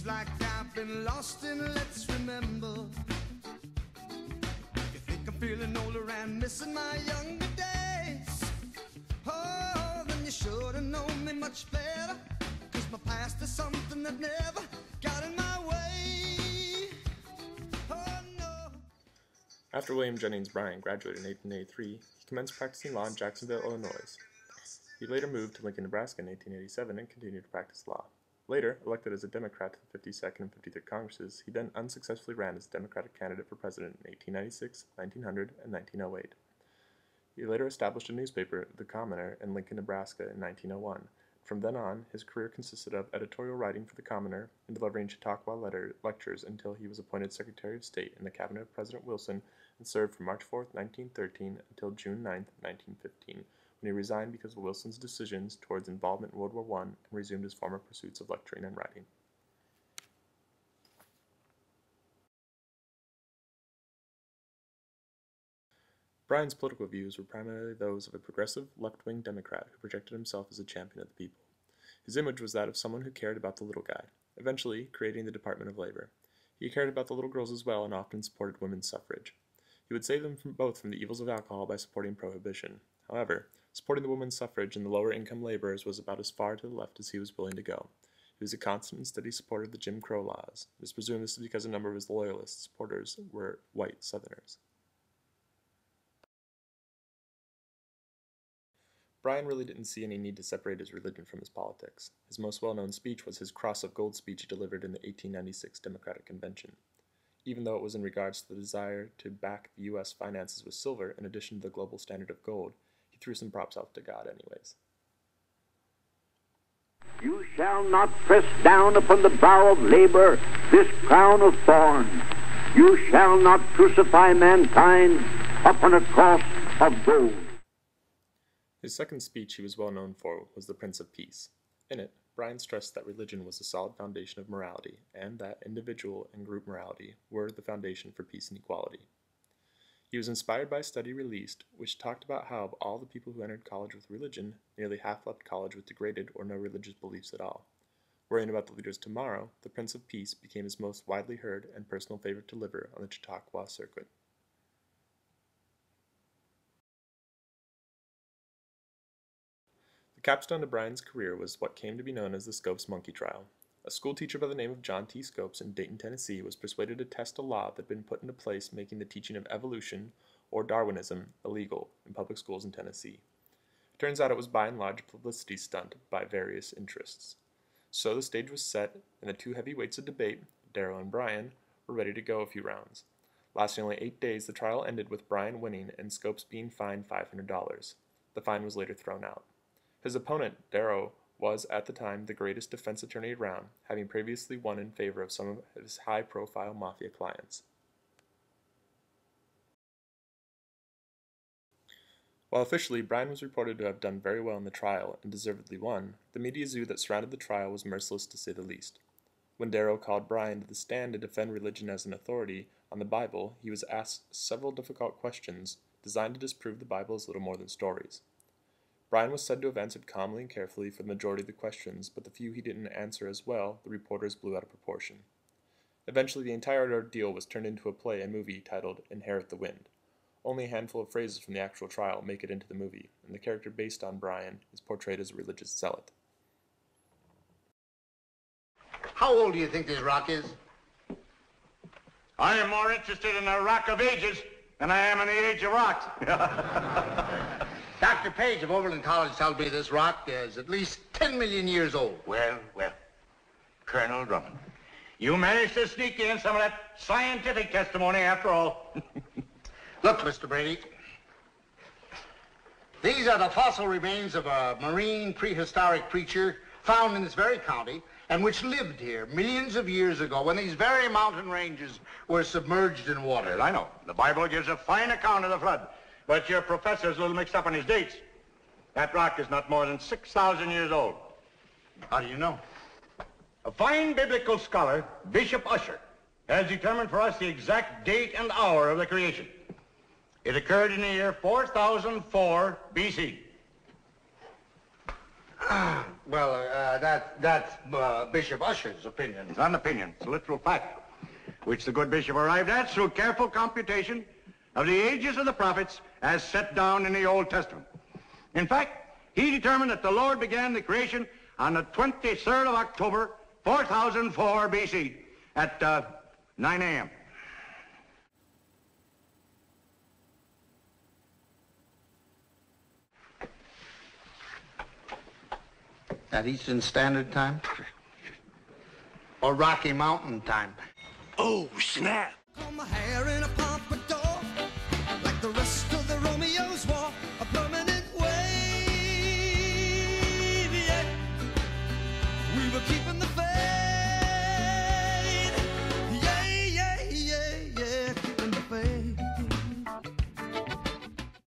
Seems like I've been lost in let's remember. You think I'm feeling older and missing my younger days? Oh, then you should have known me much better, 'cause my past is something that never got in my way. Oh no. After Wm J Bryan graduated in 1883, he commenced practicing law in Jacksonville, Illinois. He later moved to Lincoln, Nebraska in 1887 and continued to practice law. Later, elected as a Democrat to the 52nd and 53rd Congresses, he then unsuccessfully ran as a Democratic candidate for president in 1896, 1900, and 1908. He later established a newspaper, The Commoner, in Lincoln, Nebraska in 1901. From then on, his career consisted of editorial writing for The Commoner and delivering Chautauqua lectures until he was appointed Secretary of State in the cabinet of President Wilson and served from March 4, 1913 until June 9, 1915. When he resigned because of Wilson's decisions towards involvement in World War I and resumed his former pursuits of lecturing and writing. Bryan's political views were primarily those of a progressive, left-wing Democrat who projected himself as a champion of the people. His image was that of someone who cared about the little guy, eventually creating the Department of Labor. He cared about the little girls as well and often supported women's suffrage. He would save them both from the evils of alcohol by supporting prohibition. However, supporting the women's suffrage and the lower-income laborers was about as far to the left as he was willing to go. He was a constant and steady supporter of the Jim Crow laws. It is presumed this is because a number of his loyalist supporters were white Southerners. Bryan really didn't see any need to separate his religion from his politics. His most well-known speech was his Cross of Gold speech he delivered in the 1896 Democratic Convention. Even though it was in regards to the desire to back the U.S. finances with silver in addition to the global standard of gold, he threw some props out to God anyways. You shall not press down upon the brow of labor this crown of thorns. You shall not crucify mankind upon a cross of gold. His second speech he was well known for was the Prince of Peace. In it, Bryan stressed that religion was a solid foundation of morality, and that individual and group morality were the foundation for peace and equality. He was inspired by a study released, which talked about how of all the people who entered college with religion, nearly half left college with degraded or no religious beliefs at all. Worrying about the leaders tomorrow, the Prince of Peace became his most widely heard and personal favorite to deliver on the Chautauqua circuit. The capstone to Bryan's career was what came to be known as the Scopes Monkey Trial. A schoolteacher by the name of John T. Scopes in Dayton, Tennessee was persuaded to test a law that had been put into place making the teaching of evolution, or Darwinism, illegal in public schools in Tennessee. It turns out it was by and large a publicity stunt by various interests. So the stage was set, and the two heavyweights of debate, Darrow and Bryan, were ready to go a few rounds. Lasting only 8 days, the trial ended with Bryan winning and Scopes being fined $500. The fine was later thrown out. His opponent, Darrow, was at the time the greatest defense attorney around, having previously won in favor of some of his high-profile mafia clients. While officially Bryan was reported to have done very well in the trial and deservedly won, the media zoo that surrounded the trial was merciless to say the least. When Darrow called Bryan to the stand to defend religion as an authority on the Bible, he was asked several difficult questions designed to disprove the Bible as little more than stories. Bryan was said to have answered calmly and carefully for the majority of the questions, but the few he didn't answer as well, the reporters blew out of proportion. Eventually, the entire ordeal was turned into a play and movie titled Inherit the Wind. Only a handful of phrases from the actual trial make it into the movie, and the character based on Bryan is portrayed as a religious zealot. How old do you think this rock is? I am more interested in the Rock of Ages than I am in the age of rocks. Dr. Page of Oberlin College tells me this rock is at least 10 million years old. Well, Colonel Drummond, you managed to sneak in some of that scientific testimony after all. Look, Mr. Brady, these are the fossil remains of a marine prehistoric creature found in this very county and which lived here millions of years ago when these very mountain ranges were submerged in water. Well, I know. The Bible gives a fine account of the flood. But your professor's a little mixed up on his dates. That rock is not more than 6,000 years old. How do you know? A fine biblical scholar, Bishop Usher, has determined for us the exact date and hour of the creation. It occurred in the year 4004 BC. Well, that's Bishop Usher's opinion. It's not an opinion. It's a literal fact, which the good bishop arrived at through careful computation of the ages of the prophets as set down in the Old Testament. In fact, he determined that the Lord began the creation on the 23rd of October, 4004 BC at 9 a.m. At Eastern Standard Time? Or Rocky Mountain Time? Oh, snap! My hair